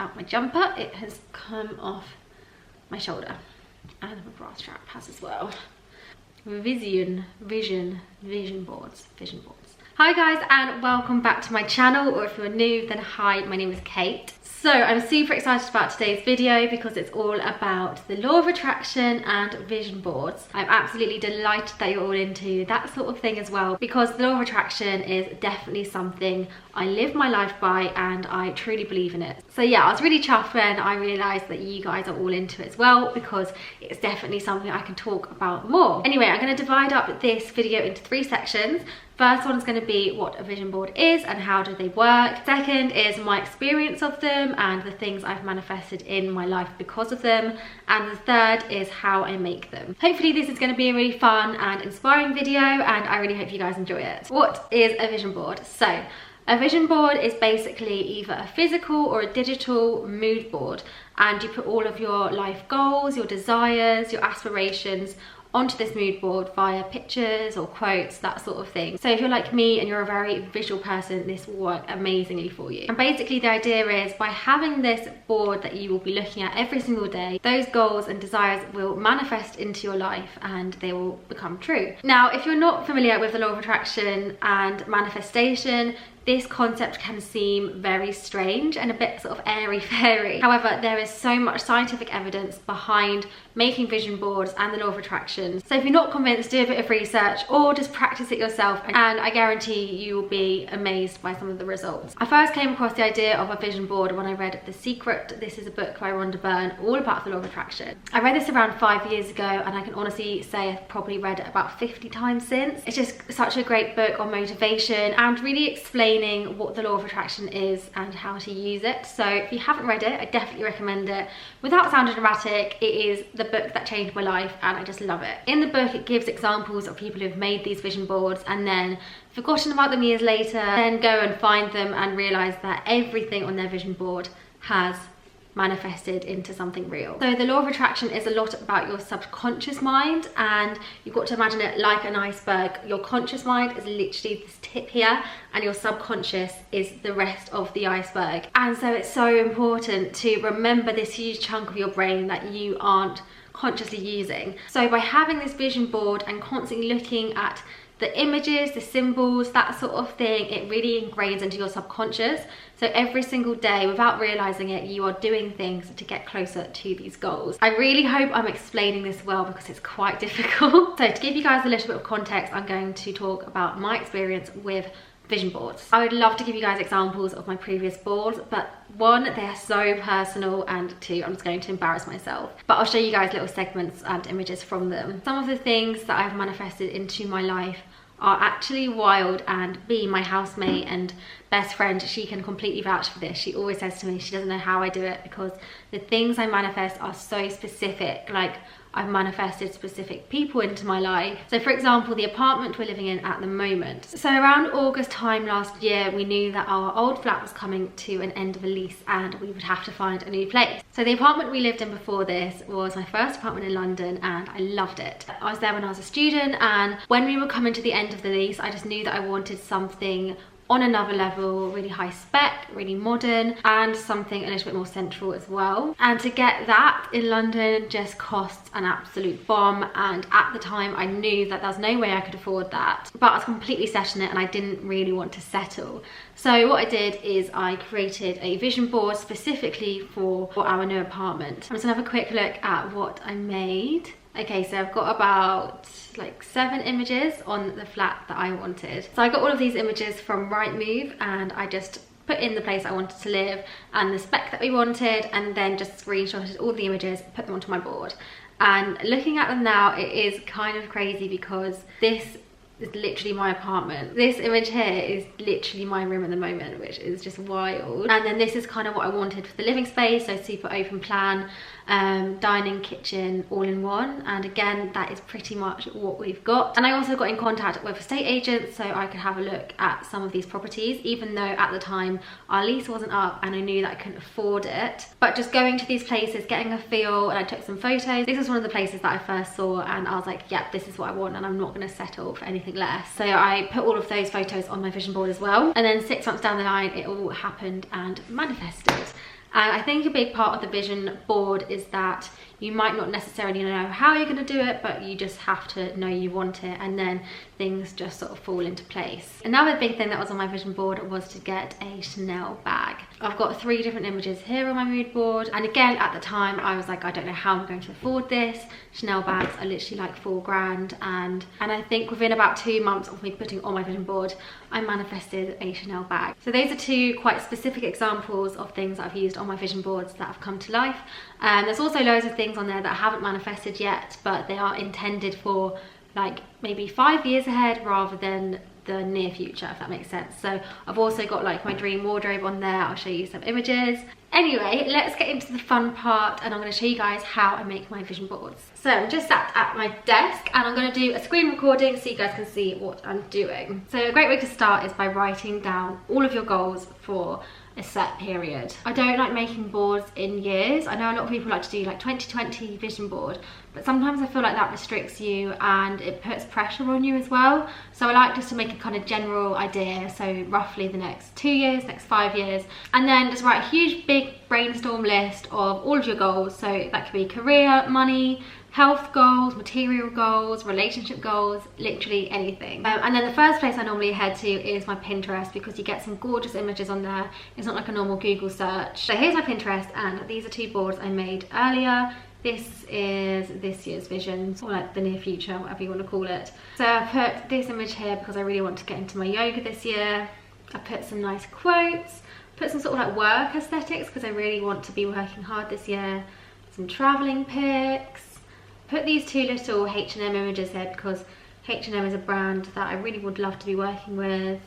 out my jumper. It has come off my shoulder, and my bra strap has as well. Vision boards. Hi guys, and welcome back to my channel, or if you're new then hi, my name is Kate. So I'm super excited about today's video because it's all about the law of attraction and vision boards. I'm absolutely delighted that you're all into that sort of thing as well, because the law of attraction is definitely something I live my life by and I truly believe in it. So yeah, I was really chuffed when I realised that you guys are all into it as well, because it's definitely something I can talk about more. Anyway, I'm going to divide up this video into 3 sections. First one is going to be what a vision board is and how do they work. Second is my experience of them and the things I've manifested in my life because of them. And the third is how I make them. Hopefully this is going to be a really fun and inspiring video, and I really hope you guys enjoy it. What is a vision board? So a vision board is basically either a physical or a digital mood board, and you put all of your life goals, your desires, your aspirations onto this mood board via pictures or quotes, that sort of thing. So if you're like me and you're a very visual person, this will work amazingly for you. And basically the idea is, by having this board that you will be looking at every single day, those goals and desires will manifest into your life and they will become true. Now, if you're not familiar with the law of attraction and manifestation, this concept can seem very strange and a bit sort of airy-fairy. However, there is so much scientific evidence behind making vision boards and the law of attraction. So if you're not convinced, do a bit of research or just practice it yourself, and I guarantee you will be amazed by some of the results. I first came across the idea of a vision board when I read The Secret. This is a book by Rhonda Byrne, all about the law of attraction. I read this around 5 years ago, and I can honestly say I've probably read it about 50 times since. It's just such a great book on motivation and really explaining what the law of attraction is and how to use it. So if you haven't read it, I definitely recommend it. Without sounding dramatic, it is the book that changed my life and I just love it. In the book, it gives examples of people who've made these vision boards and then forgotten about them years later, then go and find them and realise that everything on their vision board has manifested into something real. So the law of attraction is a lot about your subconscious mind, and you've got to imagine it like an iceberg. Your conscious mind is literally this tip here, and your subconscious is the rest of the iceberg. And so it's so important to remember this huge chunk of your brain that you aren't consciously using. So by having this vision board and constantly looking at the images, the symbols, that sort of thing, it really ingrains into your subconscious. So every single day, without realizing it, you are doing things to get closer to these goals. I really hope I'm explaining this well, because it's quite difficult. So to give you guys a little bit of context, I'm going to talk about my experience with vision boards. I would love to give you guys examples of my previous boards, but 1, they're so personal, and 2, I'm just going to embarrass myself. But I'll show you guys little segments and images from them. Some of the things that I've manifested into my life are actually wild, and B, my housemate and best friend, she can completely vouch for this. She always says to me she doesn't know how I do it, because the things I manifest are so specific. Like, I've manifested specific people into my life. So for example, the apartment we're living in at the moment. So around August time last year, we knew that our old flat was coming to an end of a lease and we would have to find a new place. So the apartment we lived in before this was my first apartment in London, and I loved it. I was there when I was a student, and when we were coming to the end of the lease, I just knew that I wanted something on another level, really high spec, really modern, and something a little bit more central as well. And to get that in London just costs an absolute bomb, and at the time I knew that there was no way I could afford that. But I was completely set on it and I didn't really want to settle. So what I did is I created a vision board specifically for our new apartment. I'm just gonna have a quick look at what I made. Okay, so I've got about like 7 images on the flat that I wanted. So I got all of these images from Rightmove, and I just put in the place I wanted to live and the spec that we wanted, and then just screenshotted all the images, put them onto my board. And looking at them now, it is kind of crazy, because this is literally my apartment. This image here is literally my room at the moment, which is just wild. And then this is kind of what I wanted for the living space, so super open plan, dining, kitchen, all in one. And again, that is pretty much what we've got. And I also got in contact with estate agents so I could have a look at some of these properties, even though at the time our lease wasn't up and I knew that I couldn't afford it. But just going to these places, getting a feel, and I took some photos. This was one of the places that I first saw and I was like, yeah, this is what I want and I'm not going to settle for anything less. So I put all of those photos on my vision board as well. And then 6 months down the line, it all happened and manifested. And I think a big part of the vision board is that you might not necessarily know how you're going to do it, but you just have to know you want it, and then things just sort of fall into place. Another big thing that was on my vision board was to get a Chanel bag. I've got 3 different images here on my mood board, and again at the time I was like, I don't know how I'm going to afford this. Chanel bags are literally like £4 grand, and I think within about 2 months of me putting on my vision board, I manifested a Chanel bag. So those are 2 quite specific examples of things that I've used on my vision boards that have come to life. There's also loads of things on there that I haven't manifested yet, but they are intended for like maybe 5 years ahead rather than the near future, if that makes sense. So I've also got like my dream wardrobe on there. I'll show you some images. Anyway, let's get into the fun part, and I'm going to show you guys how I make my vision boards. So I'm just sat at my desk and I'm going to do a screen recording so you guys can see what I'm doing. So a great way to start is by writing down all of your goals for a set period. I don't like making boards in years. I know a lot of people like to do like 2020 vision board, but sometimes I feel like that restricts you and it puts pressure on you as well. So I like just to make a kind of general idea, so roughly the next 2 years, next 5 years, and then just write a huge big brainstorm list of all of your goals. So that could be career, money, health goals, material goals, relationship goals, literally anything. And then the first place I normally head to is my Pinterest, because you get some gorgeous images on there. It's not like a normal Google search. So here's my Pinterest, and these are 2 boards I made earlier. This is this year's visions, or like the near future, whatever you want to call it. So I put this image here because I really want to get into my yoga this year. I put some nice quotes, put some sort of like work aesthetics because I really want to be working hard this year. Some traveling pics. Put these 2 little H&M images here because H&M is a brand that I really would love to be working with.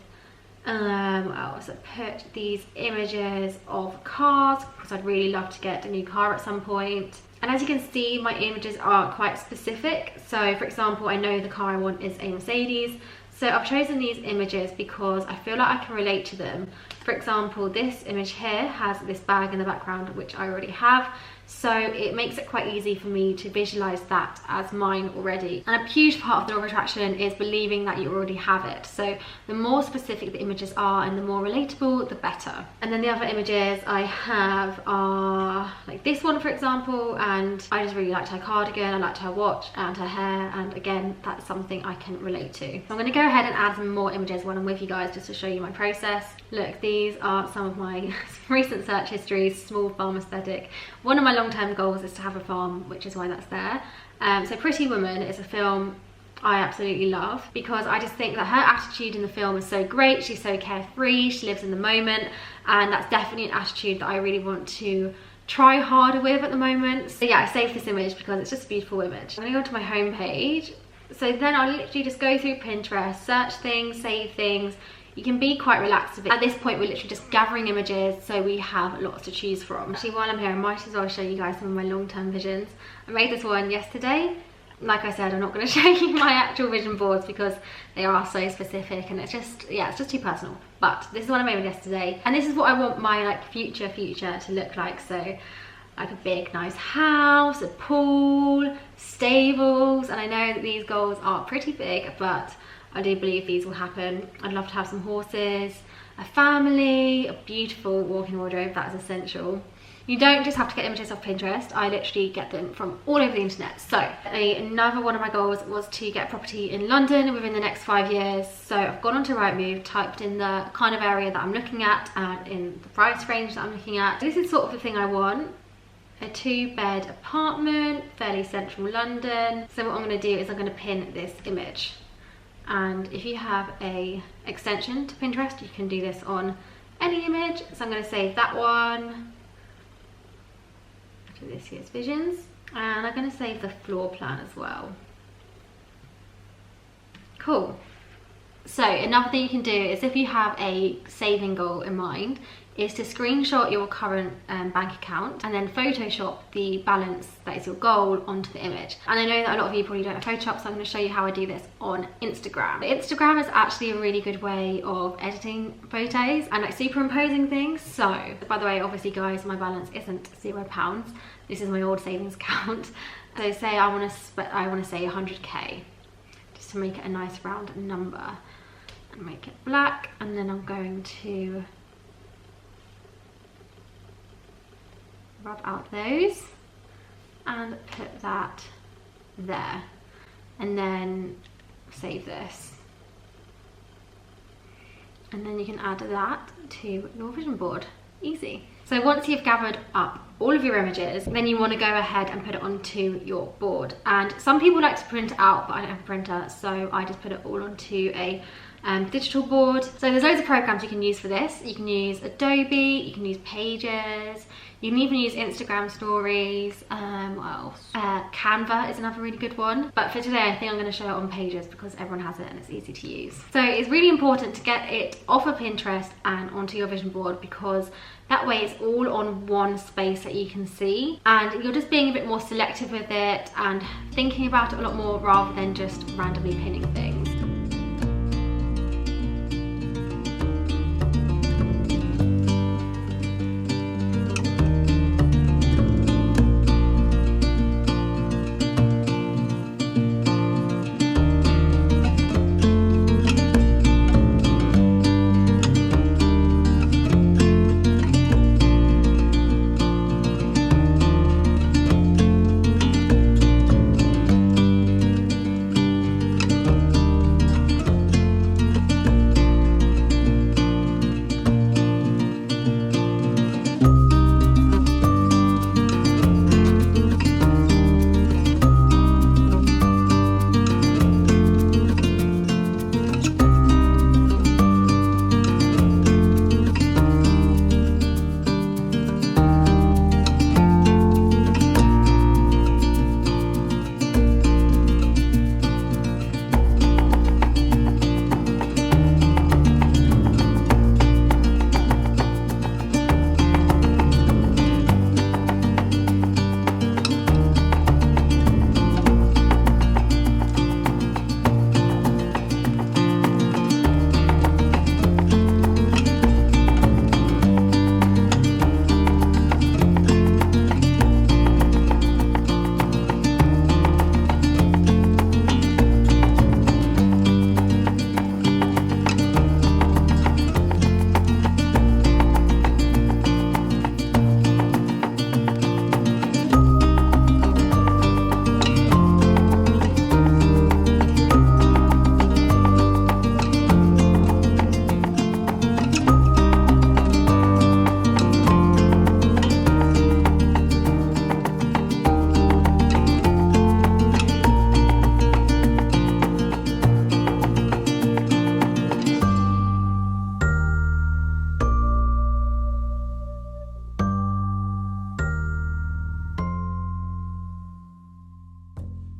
I also put these images of cars because I'd really love to get a new car at some point. And as you can see, my images are quite specific. So for example, I know the car I want is a Mercedes. So I've chosen these images because I feel like I can relate to them. For example, this image here has this bag in the background, which I already have. So it makes it quite easy for me to visualize that as mine already. And a huge part of the law of attraction is believing that you already have it. So the more specific the images are and the more relatable, the better. And then the other images I have are like this one, for example, and I just really liked her cardigan, I liked her watch and her hair, and again, that's something I can relate to. So I'm going to go ahead and add some more images when I'm with you guys, just to show you my process. Look, these are some of my recent search histories. Small farm aesthetic. One of my long-term goals is to have a farm, which is why that's there. So Pretty Woman is a film I absolutely love because I just think that her attitude in the film is so great. She's so carefree, she lives in the moment, and that's definitely an attitude that I really want to try harder with at the moment. So yeah, I saved this image because it's just a beautiful image. I'm gonna go to my home page. So then I'll literally just go through Pinterest, search things, save things. You can be quite relaxed with it. At this point, we're literally just gathering images, so we have lots to choose from. Actually, while I'm here, I might as well show you guys some of my long-term visions. I made this one yesterday. Like I said, I'm not going to show you my actual vision boards because they are so specific, and it's just, yeah, it's just too personal. But this is what I made yesterday, and this is what I want my like future to look like. So like a big nice house, a pool, stables, and I know that these goals are pretty big, but I do believe these will happen. I'd love to have some horses, a family, a beautiful walk-in wardrobe, that is essential. You don't just have to get images off Pinterest, I literally get them from all over the internet. So another one of my goals was to get a property in London within the next 5 years. So I've gone onto Rightmove, typed in the kind of area that I'm looking at and in the price range that I'm looking at. This is sort of the thing I want. A 2-bed apartment, fairly central London. So what I'm going to do is I'm going to pin this image. And if you have a extension to Pinterest, you can do this on any image. So I'm going to save that one to this year's visions, and I'm going to save the floor plan as well. Cool. So another thing you can do is, if you have a saving goal in mind, is to screenshot your current bank account and then Photoshop the balance that is your goal onto the image. And I know that a lot of you probably don't have Photoshop, so I'm going to show you how I do this on Instagram. Instagram is actually a really good way of editing photos and like superimposing things. So by the way, obviously guys, my balance isn't £0. This is my old savings account. So say I want to say 100k, just to make it a nice round number, and make it black, and then I'm going to rub out those and put that there, and then save this. And then you can add that to your vision board. Easy. So once you've gathered up all of your images, then you want to go ahead and put it onto your board. And some people like to print it out, but I don't have a printer, so I just put it all onto a digital board. So there's loads of programs you can use for this. You can use Adobe, you can use Pages, you can even use Instagram stories. What else? Canva is another really good one. But for today, I think I'm going to show it on Pages because everyone has it and it's easy to use. So it's really important to get it off of Pinterest and onto your vision board, because that way it's all on one space that you can see, and you're just being a bit more selective with it and thinking about it a lot more rather than just randomly pinning things.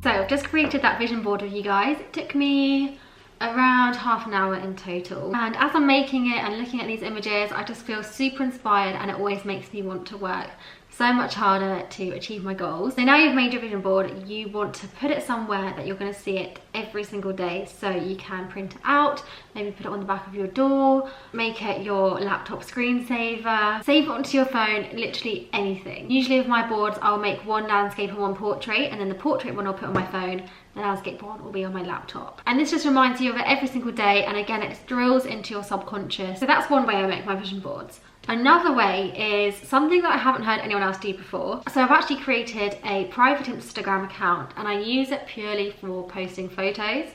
So I've just created that vision board with you guys. It took me around half an hour in total, and as I'm making it and looking at these images, I just feel super inspired, and it always makes me want to work so much harder to achieve my goals. So now you've made your vision board, you want to put it somewhere that you're going to see it every single day, so you can print it out, maybe put it on the back of your door, make it your laptop screensaver, save it onto your phone, literally anything. Usually with my boards, I'll make one landscape and one portrait, and then the portrait one I'll put on my phone, the landscape one will be on my laptop. And this just reminds you of it every single day, and again, it just drills into your subconscious. So that's one way I make my vision boards. Another way is something that I haven't heard anyone else do before. So I've actually created a private Instagram account, and I use it purely for posting photos,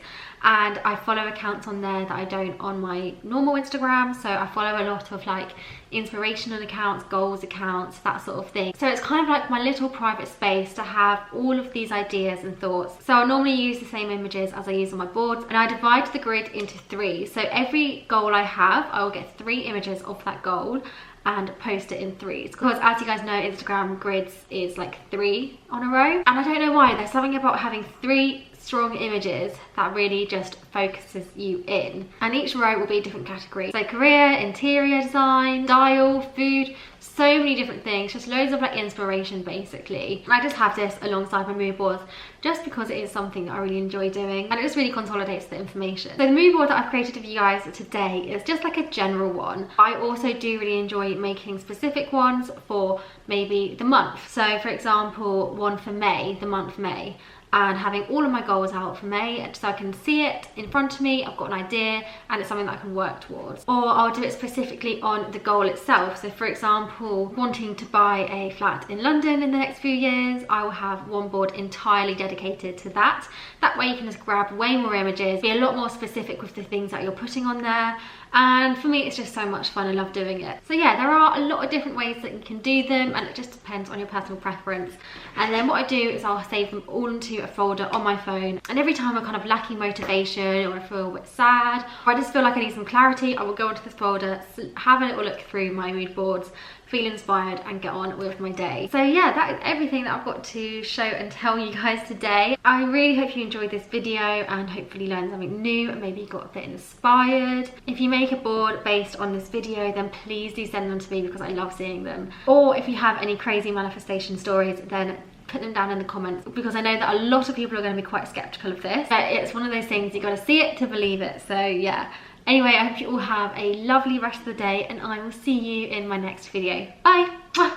and I follow accounts on there that I don't on my normal Instagram. So I follow a lot of like inspirational accounts, goals accounts, that sort of thing. So it's kind of like my little private space to have all of these ideas and thoughts. So I normally use the same images as I use on my boards, and I divide the grid into 3. So every goal I have, I will get 3 images of that goal and post it in 3s, because as you guys know, Instagram grids is like 3 on a row, and I don't know why, there's something about having 3 strong images that really just focuses you in, and each row will be a different category. So career, interior design, style, food, so many different things, just loads of like inspiration basically. And I just have this alongside my mood boards just because it is something that I really enjoy doing, and it just really consolidates the information. So the mood board that I've created for you guys today is just like a general one. I also do really enjoy making specific ones for maybe the month. So for example, one for May, the month May. and having all of my goals out for May so I can see it in front of me, I've got an idea, and it's something that I can work towards. Or I'll do it specifically on the goal itself. So for example, wanting to buy a flat in London in the next few years, I will have one board entirely dedicated to that. That way you can just grab way more images, be a lot more specific with the things that you're putting on there. And for me, it's just so much fun. I love doing it. So yeah, there are a lot of different ways that you can do them, and it just depends on your personal preference. And then what I do is I'll save them all into a folder on my phone, and every time I'm kind of lacking motivation, or I feel a bit sad, or I just feel like I need some clarity, I will go into this folder, have a little look through my mood boards, feel inspired, and get on with my day. So yeah, that is everything that I've got to show and tell you guys today. I really hope you enjoyed this video and hopefully learned something new and maybe got a bit inspired. If you make a board based on this video, then please do send them to me because I love seeing them. Or if you have any crazy manifestation stories, then put them down in the comments, because I know that a lot of people are going to be quite skeptical of this. But it's one of those things, you got to see it to believe it. So yeah. Anyway, I hope you all have a lovely rest of the day, and I will see you in my next video. Bye!